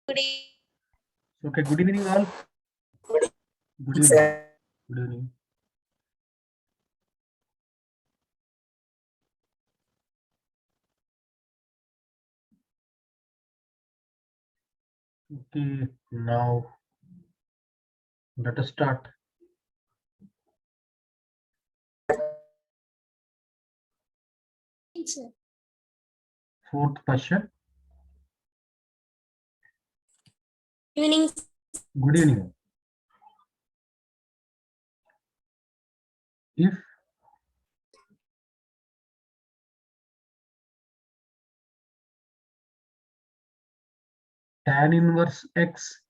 Good evening. Okay, good evening all. Good evening. Sir. Good evening. Okay, now let us start. Sir. Fourth question. Evening. Good evening. If tan inverse x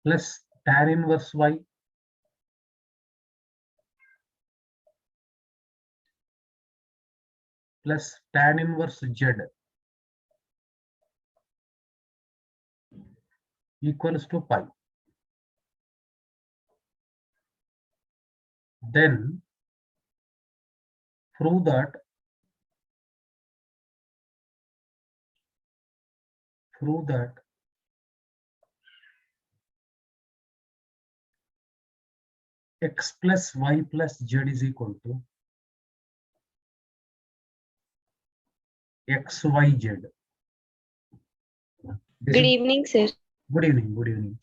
plus tan inverse y plus tan inverse z equals to pi, then prove that x plus y plus z is equal to xyz. This Good is evening, sir. good evening. Good evening.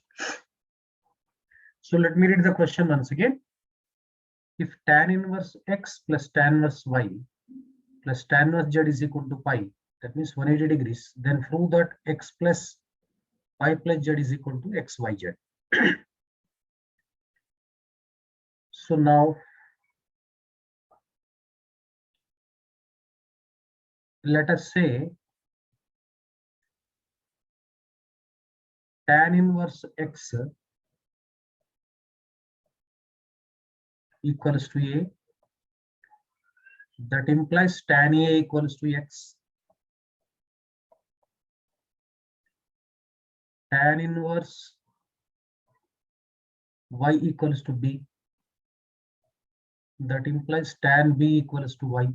So let me read the question once again. If tan inverse x plus tan inverse y plus tan inverse z is equal to pi, that means 180 degrees, then prove that x plus pi plus z is equal to xyz. So now let us say tan inverse x equals to a, that implies tan a equals to x. Tan inverse y equals to b, that implies tan b equals to y.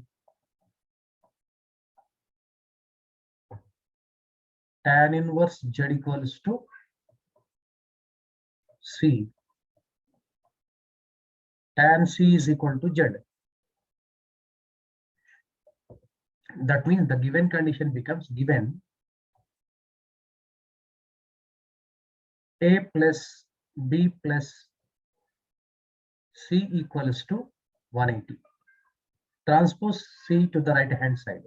Tan inverse z equals to c. Tan c is equal to z. That means the given condition becomes given a plus b plus c equals to 180. Transpose c to the right hand side.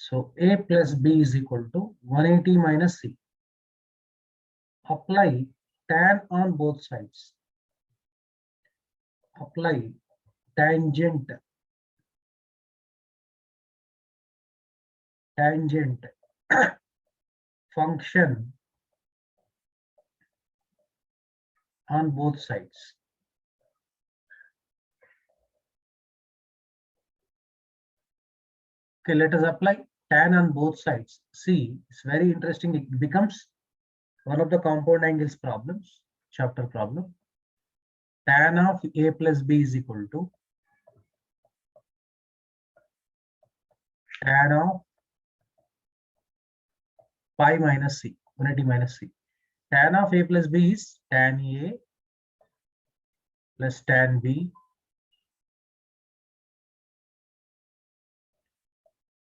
So a plus b is equal to 180 minus c. Apply tan on both sides. Apply tangent function on both sides. Okay, let us apply tan on both sides. See, it's very interesting. It becomes one of the compound angles problems, chapter problem. Tan of a plus b is equal to tan of pi minus c, 180 minus c. Tan of a plus b is tan a plus tan b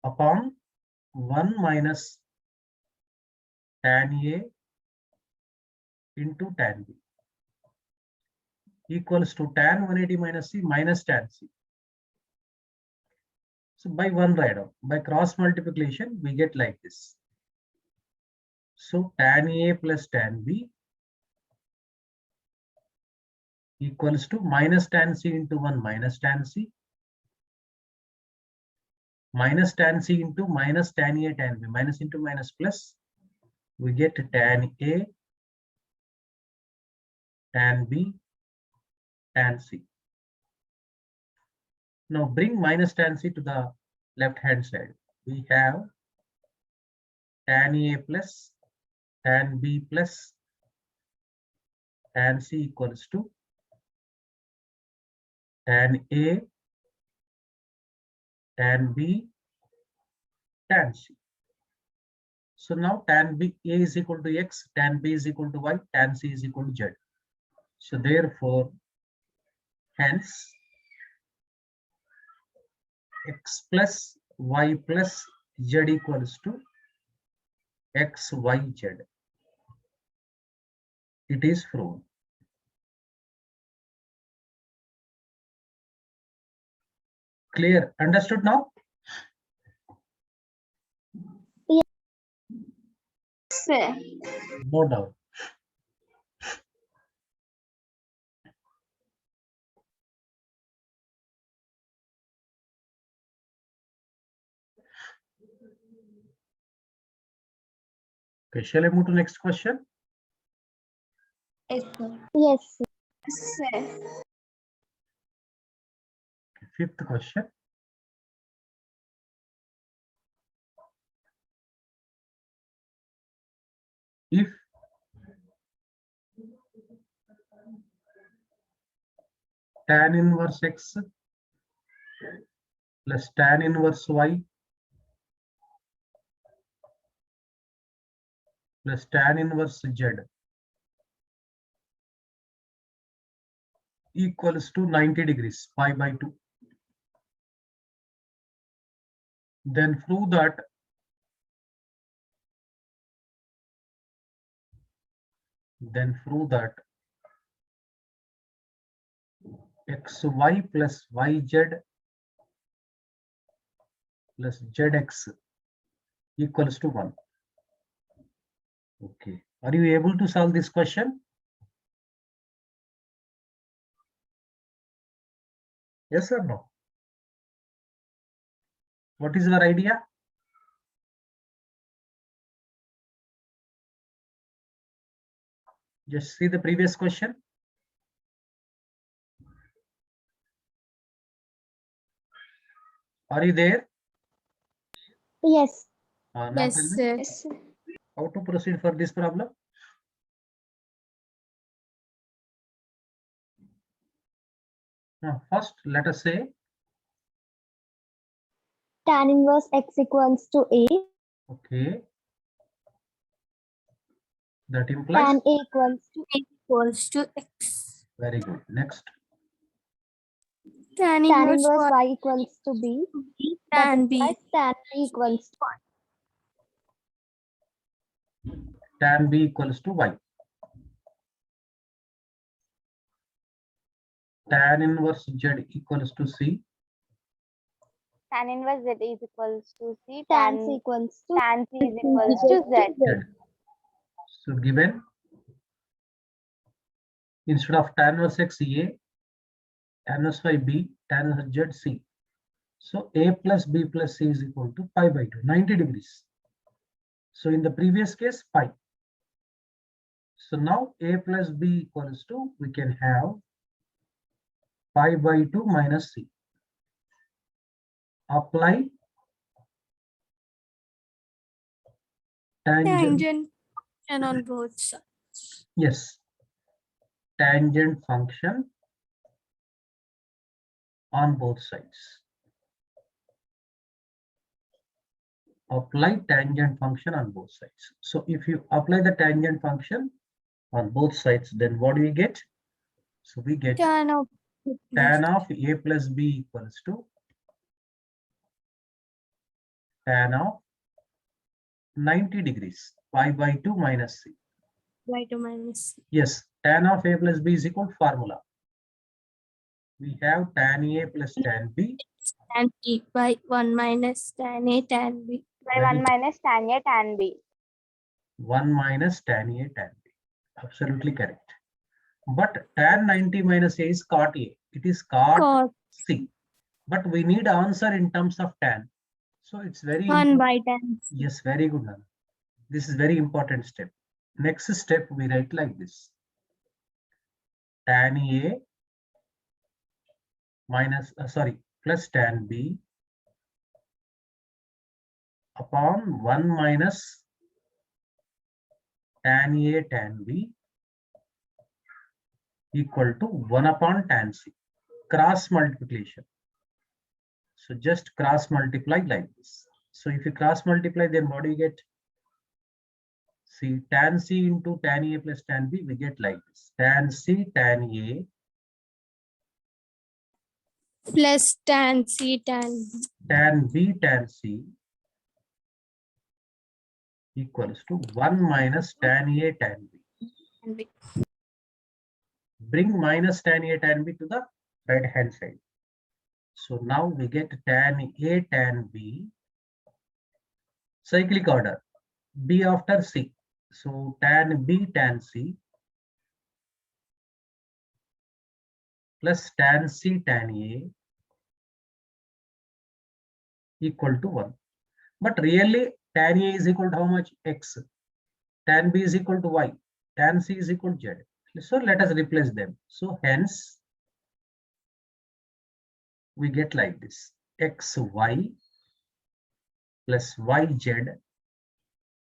upon 1 minus tan a into tan b equals to tan 180 minus c minus tan c. So by one write off, by cross multiplication, we get like this. So tan a plus tan b equals to minus tan c into 1 minus tan c minus tan c into minus tan a tan b, minus into minus plus, we get tan a tan b tan c. Now bring minus tan c to the left hand side. We have tan a plus tan b plus tan c equals to tan a tan B, tan C. So now tan B A is equal to X, tan B is equal to Y, tan C is equal to Z. So therefore, hence, X plus Y plus Z equals to X, Y, Z. It is proved. Clear? Understood now? Sir. No doubt. Okay, shall I move to next question? Yes, sir. Yes, sir. Sir. Fifth question. If tan inverse X plus tan inverse Y plus tan inverse Z equals to 90 degrees, pi by 2. Then prove that xy plus yz plus zx equals to 1. Okay. Are you able to solve this question? Yes or no? What is your idea? Just see the previous question. Are you there? Yes, Now Yes, tell me sir. Yes, sir. how to proceed for this problem. Now first, let us say tan inverse x equals to A, okay. That implies tan A equals to Equals to X. very good. Next, Tan tan inverse inverse Y y equals to B, that tan B. implies tan B equals to tan B equals to y. Tan inverse Z equals to C. Tan inverse Z is equals to C. tan C equals to Tan C is equals to Z. Z. So given instead of tan inverse X A, tan inverse Y B, tan inverse Z C. So A plus B plus C is equal to pi by 2, 90 degrees. So in the previous case, pi. So now A plus B equals to, we can have pi by 2 minus C. Apply tangent. Tangent function on both sides. Yes. Tangent function on both sides. Apply tangent function on both sides. So if you apply the tangent function on both sides, then what do we get? So we get Tan of tan of A plus B equals to tan of 90 degrees, pi by 2 minus C. y to minus C. Yes, tan of A plus B is equal to formula. We have tan A plus tan B. Tan B by 1 minus tan A tan B. By 1 minus tan A tan B. 1 minus tan A tan B. Absolutely correct. But tan 90 minus A is cot A. It is cot Cos C. But we need answer in terms of tan. So it's very 1 by tan C. Yes, very good, Nana. This is very important step. Next step we write like this. Tan A minus plus tan B upon 1 minus tan A tan B equal to 1 upon tan C. Cross multiplication. So just cross multiply like this. So if you cross multiply, then what do you get? See, tan C into tan A plus tan B, we get like this. Tan C tan A plus tan C tan B. tan B tan C equals to 1 minus tan A tan B. Bring minus tan A tan B to the right hand side. So now we get tan A tan B, cyclic order, B after C. So tan B tan C plus tan C tan A equal to 1. But really tan A is equal to how much? X. Tan B is equal to Y. Tan C is equal to Z. So let us replace them. So hence we get like this: xy plus yz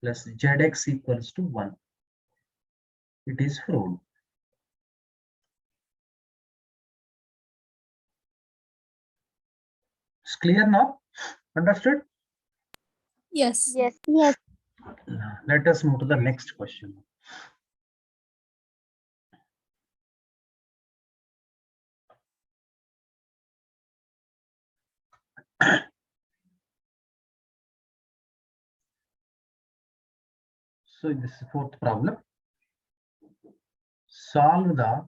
plus zx equals to 1. It is proved. It's clear now? Understood? Yes. Yes. Yes. Let us move to the next question. So this is the fourth problem. Solve the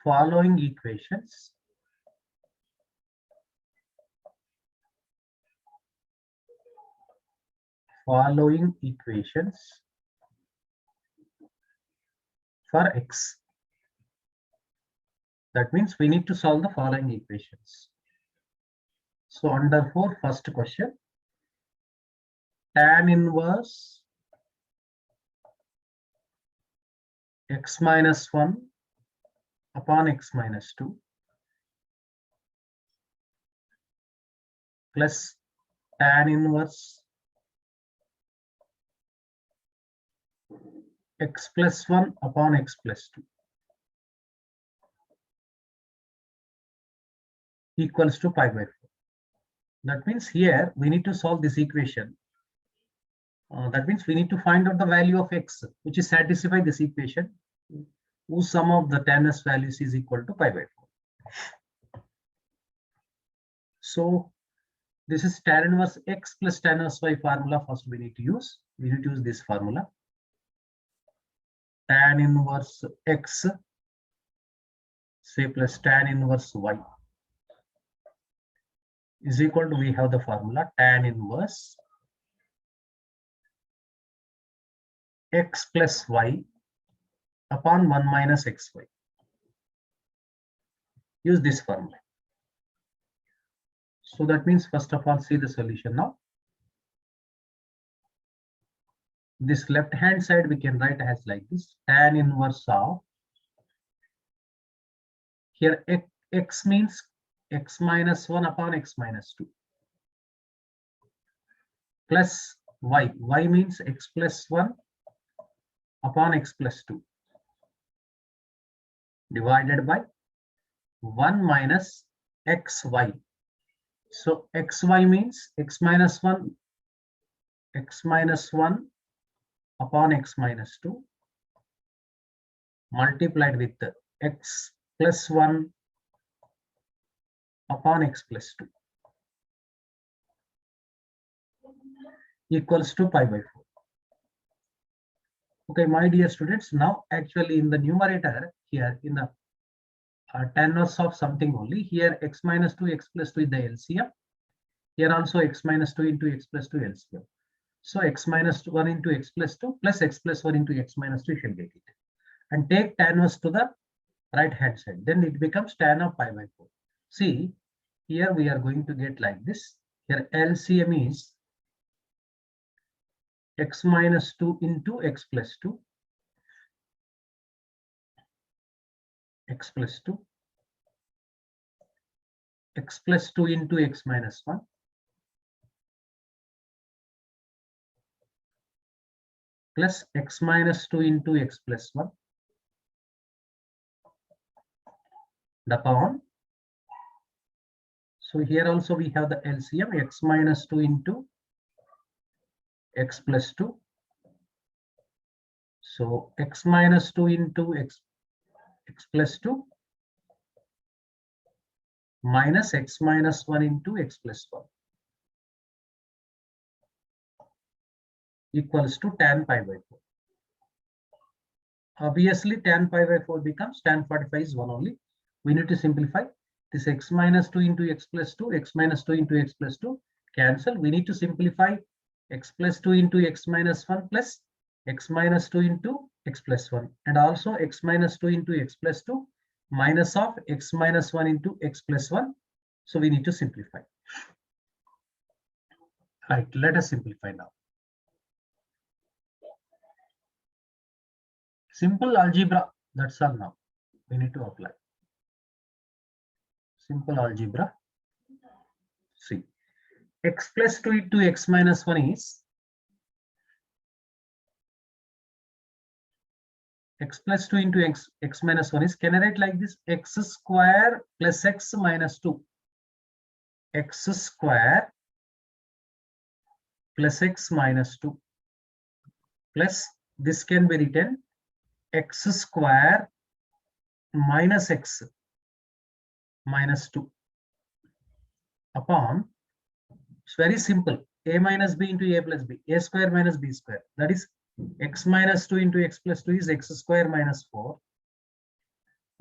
following equations for x. That means we need to solve the following equations. So under 4, first question, tan inverse x minus 1 upon x minus 2 plus tan inverse x plus 1 upon x plus 2 equals to pi by 4. That means here we need to solve this equation. That means we need to find out the value of x, which is satisfy this equation, whose sum of the tan's values is equal to pi by 4. So this is tan inverse x plus tan inverse y formula. First we need to use this formula. Tan inverse x, say, plus tan inverse y is equal to, we have the formula tan inverse x plus y upon 1 minus xy. Use this formula. So that means, first of all, see the solution now. This left hand side we can write as like this: tan inverse of, here x means x minus 1 upon x minus 2 plus y means x plus 1 upon x plus 2 divided by 1 minus xy. So xy means x minus 1 upon x minus 2 multiplied with x plus 1 upon x plus 2 equals to pi by 4. Okay, my dear students, now actually in the numerator here, in the tan inverse of something only, here x minus 2, x plus 2 is the LCM. Here also x minus 2 into x plus 2 LCM. So x minus 1 into x plus 2 plus x plus 1 into x minus 2, you shall get it. And take tan inverse to the right hand side. Then it becomes tan of pi by 4. See, here we are going to get like this. Here LCM is x minus 2 into x plus 2, x plus 2, x plus 2 into x minus 1, plus x minus 2 into x plus 1, upon. So here also we have the LCM, x minus 2 into x plus 2. So x minus 2 into x plus 2 minus x minus 1 into x plus 1 equals to tan pi by 4. Obviously, tan pi by 4 becomes tan 45 is 1 only. We need to simplify this x minus 2 into x plus 2, x minus 2 into x plus 2 cancel. We need to simplify x plus 2 into x minus 1 plus x minus 2 into x plus 1, and also x minus 2 into x plus 2 minus of x minus 1 into x plus 1. So we need to simplify. Right, let us simplify now. Simple algebra, that's all now. We need to apply. Simple algebra. See, x plus 2 into x minus 1 is x plus 2 into x minus 1 is, can I write like this, x square plus x minus 2. X square plus x minus 2 plus this can be written x square minus x minus 2 upon, it's very simple, a minus b into a plus b, a square minus b square, that is x minus 2 into x plus 2 is x square minus 4,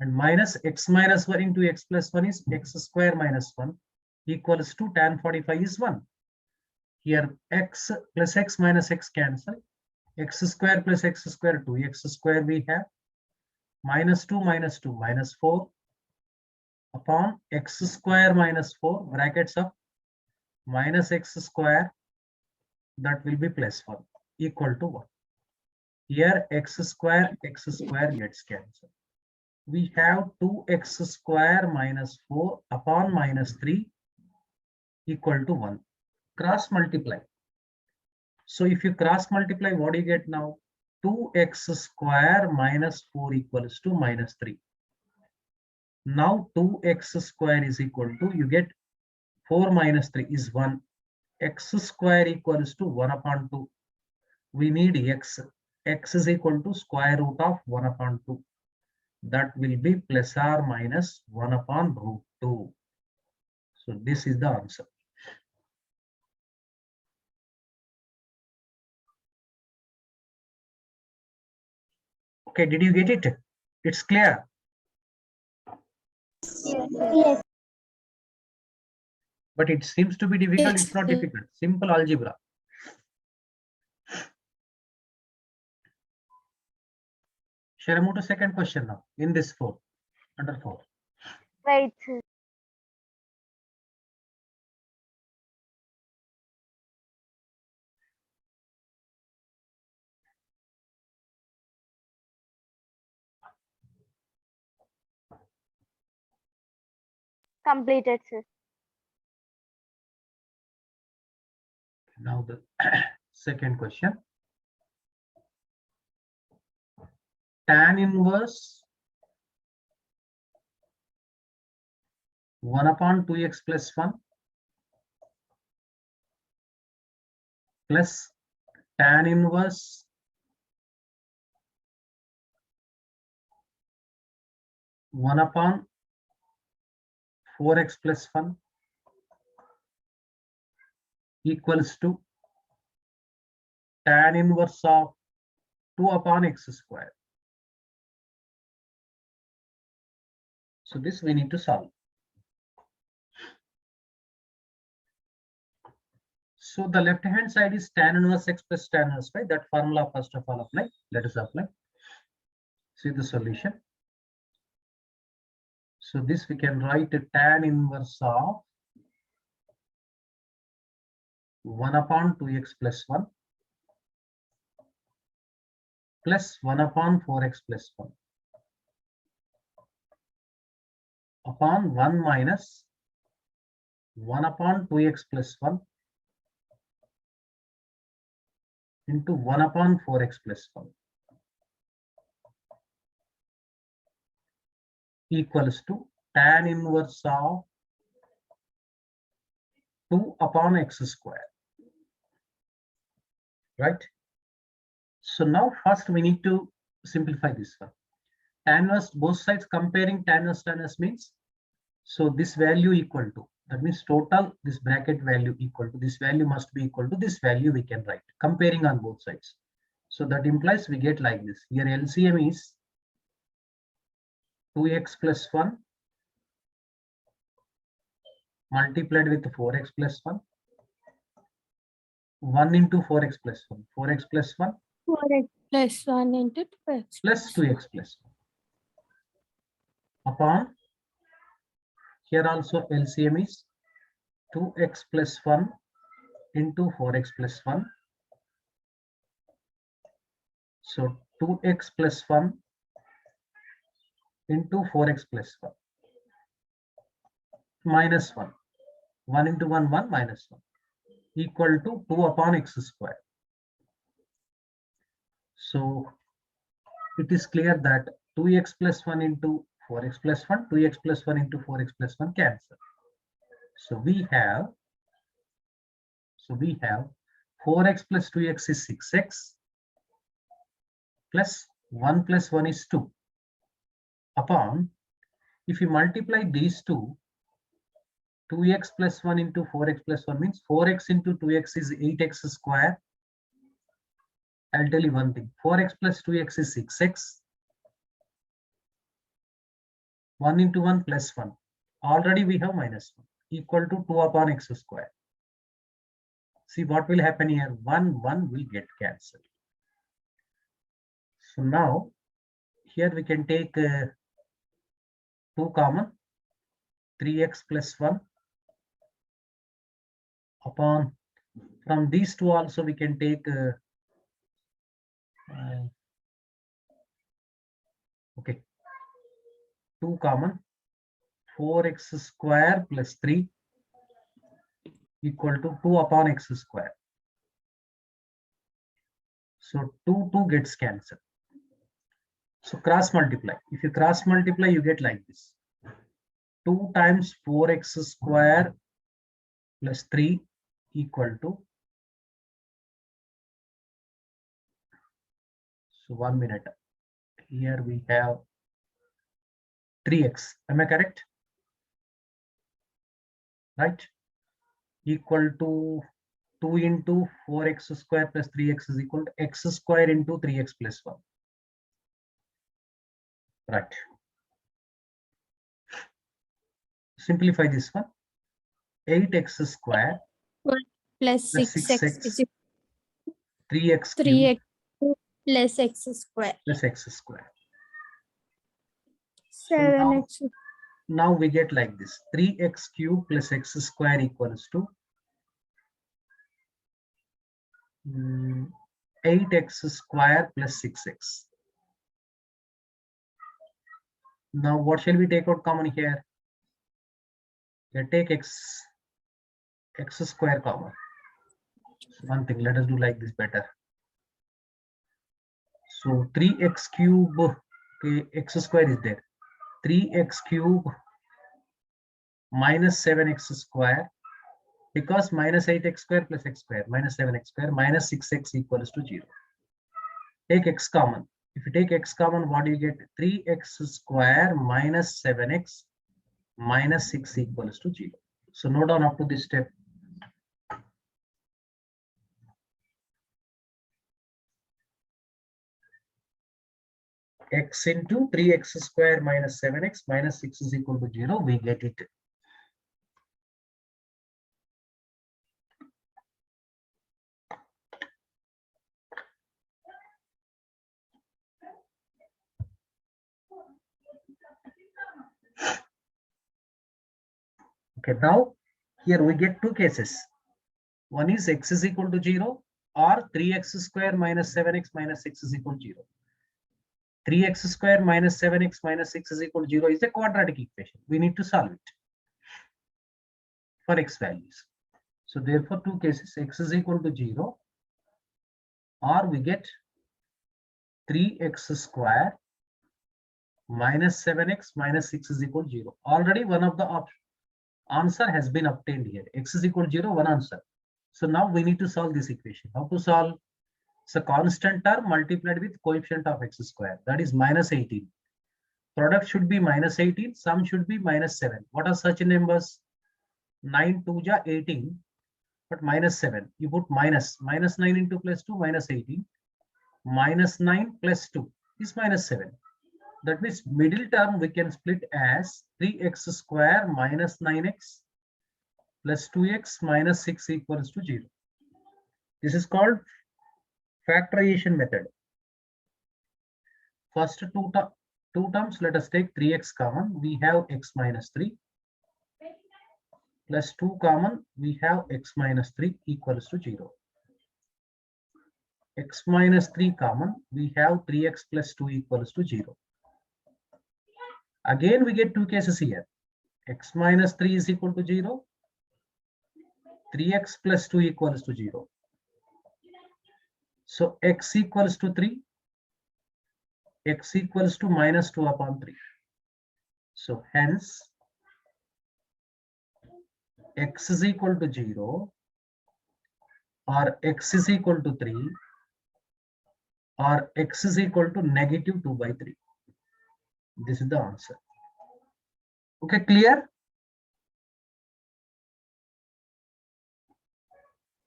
and minus x minus 1 into x plus 1 is x square minus 1 equals to tan 45 is 1. Here x plus x minus x cancel, x square plus x square 2x square we have, minus 2 minus 2 minus 4 upon x square minus 4 brackets of minus x square, that will be plus 1 equal to 1. Here x square gets cancelled. We have 2x square minus 4 upon minus 3 equal to 1. Cross multiply. So if you cross multiply, what do you get now? 2x square minus 4 equals to minus 3. Now 2x square is equal to, you get 4 minus 3 is 1. X square equals to 1 upon 2. We need x. X is equal to square root of 1 upon 2. That will be plus or minus 1 upon root 2. So this is the answer. Okay, did you get it? It's clear. Yes. But it seems to be difficult. It's not difficult. Simple algebra. Shall I move to second question now in this 4, under 4? Wait. Completed, sir. Now the second question. Tan inverse 1 upon 2x plus 1 plus tan inverse 1 upon 4x plus 1 equals to tan inverse of 2 upon x square. So this we need to solve. So the left hand side is tan inverse x plus tan inverse y. That formula first of all apply. Let us apply. See the solution. So this we can write tan inverse of 1 upon 2x plus 1 plus 1 upon 4x plus 1 upon 1 minus 1 upon 2x plus 1 into 1 upon 4x plus 1 equals to tan inverse of 2 upon x square, right? So now first we need to simplify this one. Tan inverse, both sides comparing tan inverse means, so this value equal to, that means total this bracket value equal to, this value must be equal to this value we can write, comparing on both sides. So that implies we get like this. Here LCM is 2x plus 1 multiplied with 4x plus 1, 1 into 4x plus 1, 4x plus 1 4x plus 1 into 2x plus 2x plus 1 upon, here also LCM is 2x plus 1 into 4x plus 1. So 2x plus 1 into 4x plus 1 minus 1. 1 into 1, 1 minus 1 equal to 2 upon x square. So it is clear that 2x plus 1 into 4x plus 1, 2x plus 1 into 4x plus 1 cancel. So we have 4x plus 2x is 6x plus 1 plus 1 is 2 upon, if you multiply these two, 2x plus 1 into 4x plus 1 means 4x into 2x is 8x square. I'll tell you one thing, 4x plus 2x is 6x. 1 into 1 plus 1. Already we have minus 1 equal to 2 upon x square. See what will happen here, 1 will get cancelled. So now here we can take 2 common, 3x plus 1 upon, from these two also we can take okay, 2 common, 4x square plus 3 equal to 2 upon x square. So 2 gets cancelled. So cross multiply. If you cross multiply, you get like this. 2 times 4x square plus 3 equal to, so 1 minute. Here we have 3x. Am I correct? Right? Equal to 2 into 4x square plus 3x is equal to x square into 3x plus 1. Right. Simplify this one. 8x square plus plus 6x is 3x cube 3x plus x square. plus x square. So now, 7x. now we get like this. 3x cube plus x square equals to 8x square plus 6x. Now what shall we take out common here? Let's take x square common. So one thing, let us do like this better. So 3x cube, okay, x square is there. 3x cube minus 7x square, because minus 8x square plus x square minus 7x square minus 6x equals to 0. Take x common. If you take x common, what do you get? 3x square minus 7x minus 6 equals to 0. So note down up to this step. X into 3x square minus 7x minus 6 is equal to 0. We get it. Okay, now here we get two cases. One is x is equal to 0 or 3x square minus 7x minus 6 is equal to 0. 3x square minus 7x minus 6 is equal to 0 is a quadratic equation. We need to solve it for x values. So therefore, two cases, x is equal to 0 or we get 3x square minus 7x minus 6 is equal to 0. Already one of the answer has been obtained here. X is equal to 0, one answer. So now we need to solve this equation. How to solve? It's a constant term multiplied with coefficient of x square. That is minus 18. Product should be minus 18. Sum should be minus 7. What are such numbers? 9 2 ja 18. But minus 7. You put minus 9 into plus 2 minus 18. Minus 9 plus 2 is minus 7. That means middle term we can split as 3x square minus 9x plus 2x minus 6 equals to 0. This is called factorization method. First two terms, let us take 3x common. We have x minus 3 plus 2 common. We have x minus 3 equals to 0. X minus 3 common. We have 3x plus 2 equals to 0. Again, we get two cases here. X minus 3 is equal to 0. 3x plus 2 equals to 0. So x equals to 3. X equals to minus 2 upon 3. So hence, x is equal to 0 or x is equal to 3 or x is equal to negative 2 by 3. This is the answer. Okay, clear?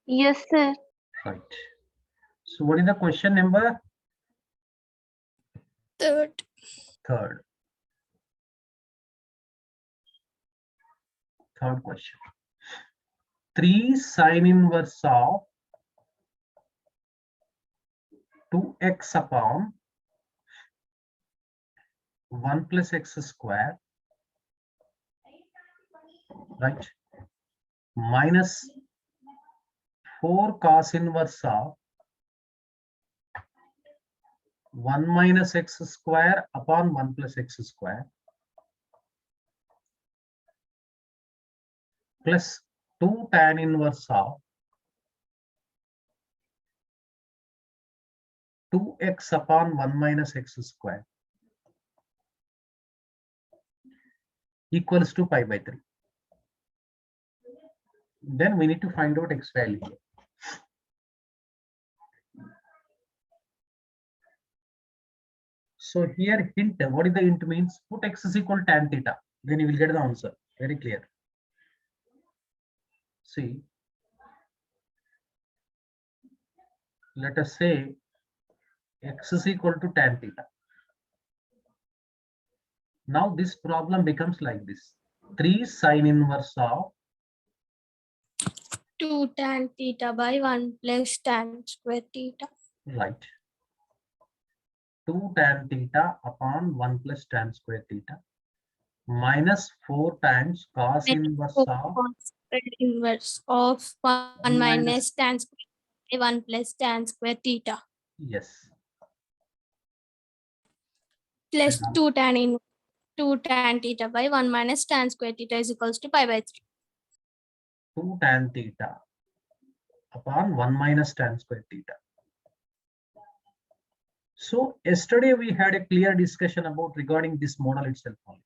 Yes, sir. Right. So what is the question number? Third. Third question. 3 sin inverse of 2x upon 1 plus x square, right, minus 4 cos inverse of 1 minus x square upon 1 plus x square plus 2 tan inverse of 2x upon 1 minus x square equals to pi by 3. Then we need to find out x value here. So here hint, what is the hint means? Put x is equal to tan theta. Then you will get the answer. Very clear. See, let us say x is equal to tan theta. Now this problem becomes like this. 3 sin inverse of 2 tan theta by 1 plus tan square theta. right. 2 tan theta upon 1 plus tan square theta minus 4 times cos inverse of Inverse of 1 1 minus tan square by 1 plus tan square theta yes plus and 2 tan theta by 1 minus tan square theta is equals to pi by 3. 2 tan theta upon 1 minus tan square theta. So yesterday we had a clear discussion about regarding this model itself only.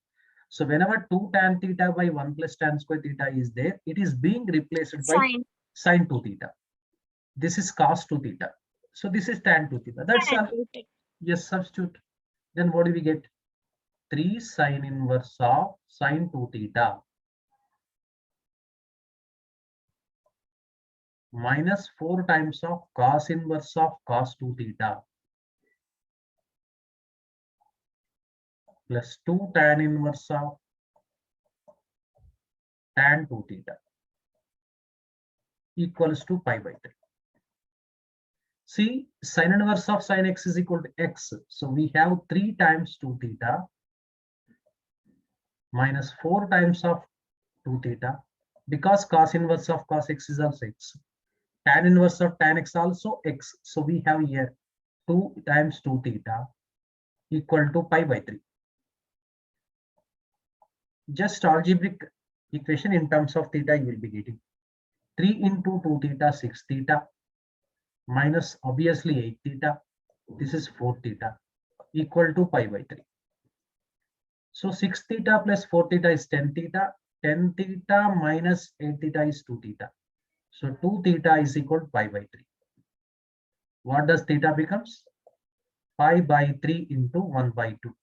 So whenever 2 tan theta by 1 plus tan square theta is there, it is being replaced by Sine. sin 2 theta. This is cos 2 theta. So this is tan 2 theta. That's all. Yes, substitute. Then what do we get? 3 sin inverse of sin 2 theta minus 4 times of cos inverse of cos 2 theta plus 2 tan inverse of tan 2 theta equals to pi by 3. See, sin inverse of sin x is equal to x. So we have 3 times 2 theta minus 4 times of 2 theta, because cos inverse of cos x is also x. Tan inverse of tan x also x. So we have here 2 times 2 theta equal to pi by 3. Just algebraic equation in terms of theta you will be getting. 3 into 2 theta, 6 theta, minus obviously 8 theta. This is 4 theta equal to pi by 3. So 6 theta plus 4 theta is 10 theta. 10 theta minus 8 theta is 2 theta. So 2 theta is equal to pi by 3. What does theta becomes? Pi by 3 into 1 by 2.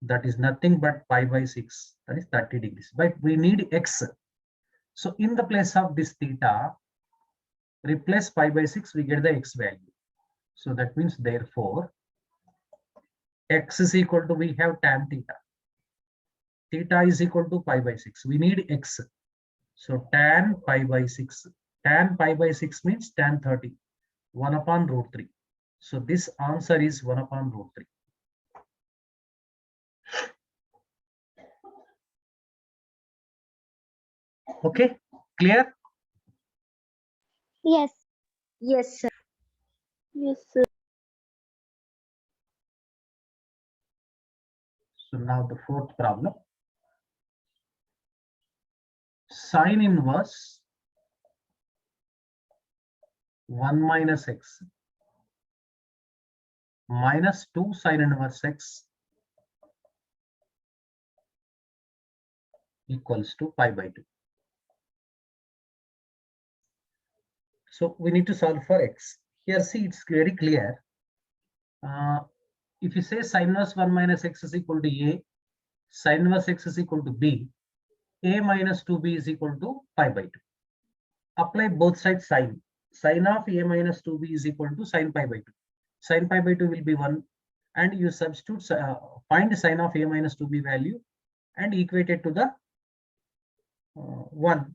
That is nothing but pi by 6. That is 30 degrees. But we need x. So in the place of this theta, replace pi by 6, we get the x value. So that means therefore, x is equal to, we have tan theta. Theta is equal to pi by 6. We need x. So tan pi by 6. Tan pi by 6 means tan 30. 1 upon root 3. So this answer is 1 upon root 3. Okay, clear? Yes. Yes, sir. Yes, sir. So now the fourth problem. Sine inverse 1 minus x minus 2 sine inverse x equals to pi by 2. So we need to solve for x. Here, see, it's very clear. If you say sine inverse 1 minus x is equal to a, sine inverse x is equal to b, a minus 2b is equal to pi by 2. Apply both sides sine. Sine of a minus 2b is equal to sine pi by 2. Sine pi by 2 will be 1. And you substitute, find sine of a minus 2b value and equate it to the 1.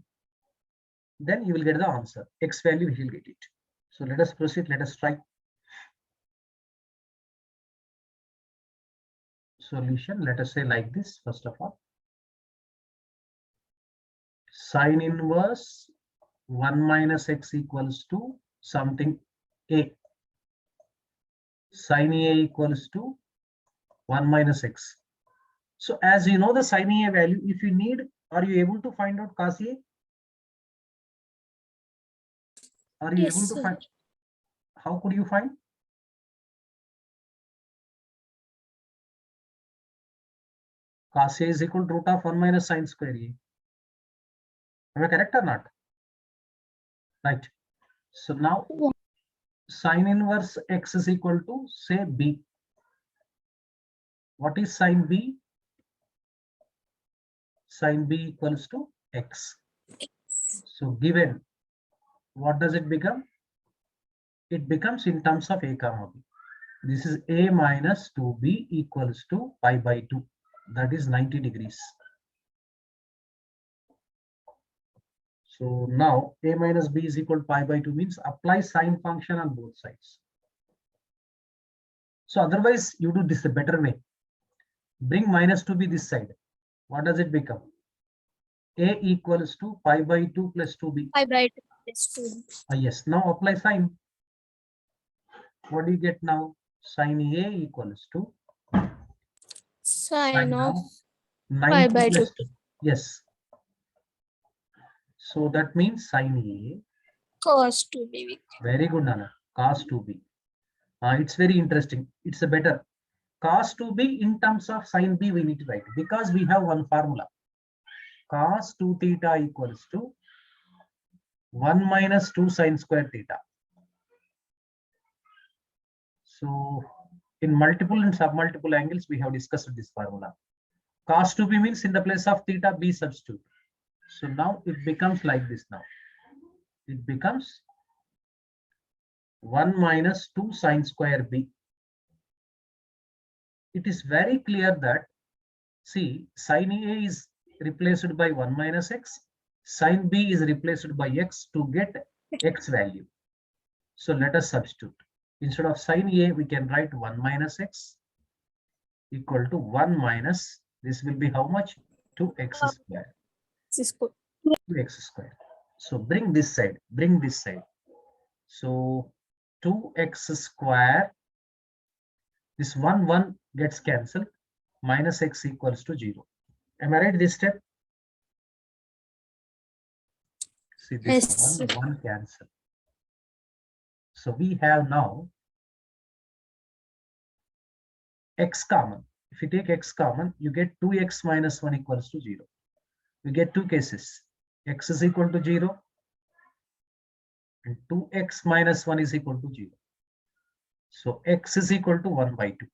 Then you will get the answer. X value, you will get it. So let us proceed. Let us try. Solution, let us say like this, first of all. Sine inverse 1 minus x equals to something a. Sine a equals to 1 minus x. So as you know the sine a value, if you need, are you able to find out cos a? Are you Yes, able to sir. find? How could you find? Cos a is equal to root of 1 minus sine square a. Am I correct or not? Right. So now Yeah. sine inverse x is equal to, say, b. What is sine b? Sine b equals to x. So given, what does it become? It becomes in terms of a comma b. This is a minus 2b equals to pi by 2. That is 90 degrees. So now a minus b is equal to pi by 2 means apply sine function on both sides. So otherwise you do this a better way. Bring minus 2b this side. What does it become? A equals to pi by 2 plus 2b. Pi by 2 plus 2. Yes, now apply sine. What do you get now? Sine A equals to Sine sine of of pi 90 by plus 2. 2. Yes. So that means sine A. Cos 2b. Very good, Nana. Cos 2b. It's very interesting. It's a better. Cos 2b in terms of sine b we need to write because we have one formula. Cos 2 theta equals to 1 minus 2 sine square theta. So in multiple and submultiple angles, we have discussed this formula. Cos 2b means in the place of theta, b substitute. So now it becomes like this now. It becomes 1 minus 2 sine square b. It is very clear that, see, sine A is replaced by 1 minus x, sine b is replaced by x to get x value. So let us substitute. Instead of sine A, we can write 1 minus x equal to 1 minus, this will be how much? 2x square. This is good. 2x square. So bring this side, bring this side. So 2x square, this 1 gets cancelled, minus x equals to 0. Am I right this step? See this Yes. 1 cancel. So we have now x common. if you take x common, you get 2x minus 1 equals to 0. We get two cases. X is equal to 0 and 2x minus 1 is equal to 0. So x is equal to 1 by 2.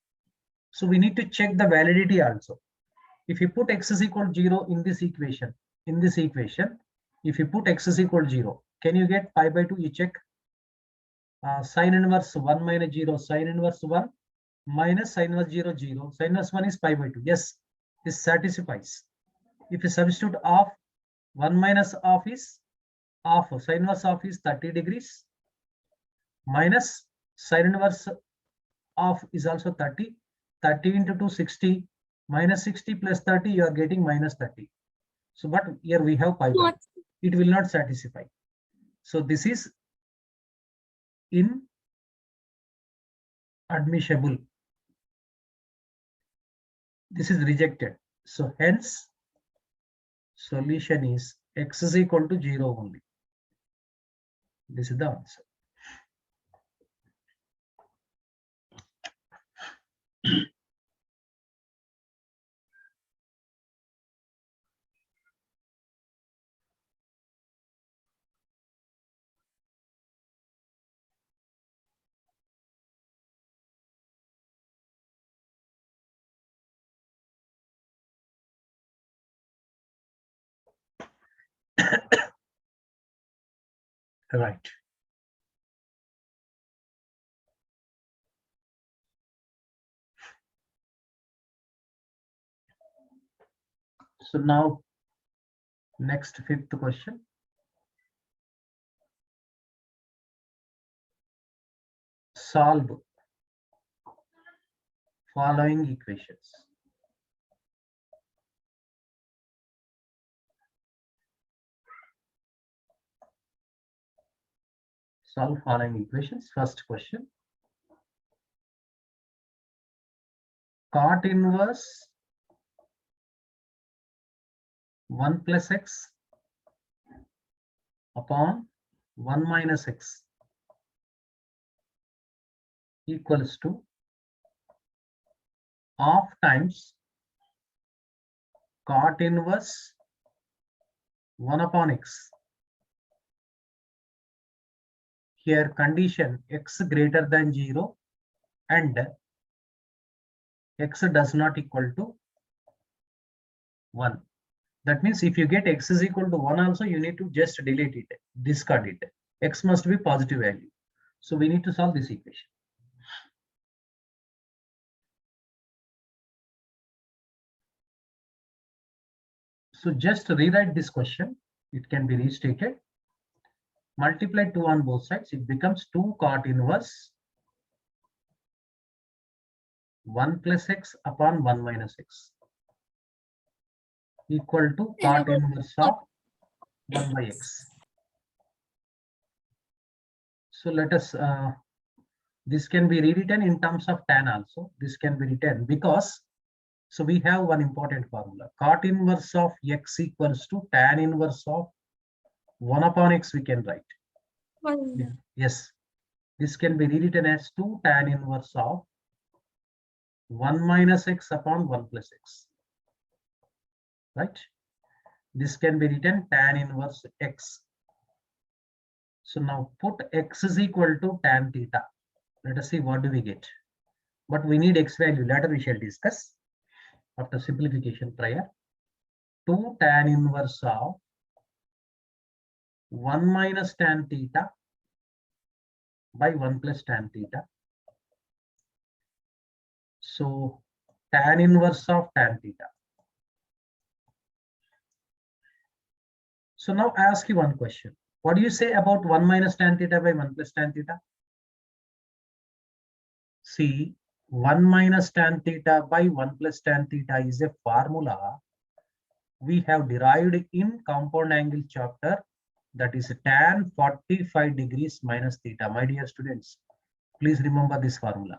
So we need to check the validity also. If you put x is equal to 0 in this equation, if you put x is equal to 0, can you get pi by 2? You check. Sine inverse 1 minus 0, sine inverse 1 minus sine inverse 0, 0. Sine inverse 1 is pi by 2. Yes, this satisfies. If you substitute half, 1 minus half is half. Sine inverse half is 30 degrees. Minus sine inverse half is also 30. 30 into 2, 60. Minus 60 plus 30, you are getting minus 30. So, but here we have pi by 2. It will not satisfy. So, this is inadmissible. This is rejected. So, hence, solution is x is equal to 0 only. This is the answer. Right. So now, next fifth question. Solve following equations. Solve following equations. First question. Cot inverse 1 plus x upon 1 minus x equals to half times cot inverse 1 upon x. Here condition x greater than 0 and x does not equal to 1. That means if you get x is equal to 1 also, you need to just delete it, discard it. X must be positive value. So we need to solve this equation. So just rewrite this question. It can be restated. Multiply 2 on both sides. It becomes 2 cot inverse 1 plus x upon 1 minus x equal to cot inverse of 1 by x. So let us, this can be rewritten in terms of tan also. This can be written because, so we have one important formula. Cot inverse of x equals to tan inverse of 1 upon x we can write. Yes, this can be rewritten as 2 tan inverse of 1 minus x upon 1 plus x. Right? This can be written tan inverse x. So now put x is equal to tan theta. Let us see what do we get. But we need x value. Later we shall discuss after simplification prior. 2 tan inverse of 1 minus tan theta by 1 plus tan theta. So tan inverse of tan theta. So now I ask you one question. What do you say about 1 minus tan theta by 1 plus tan theta? See, 1 minus tan theta by 1 plus tan theta is a formula we have derived in compound angle chapter, that is tan 45 degrees minus theta. My dear students, please remember this formula.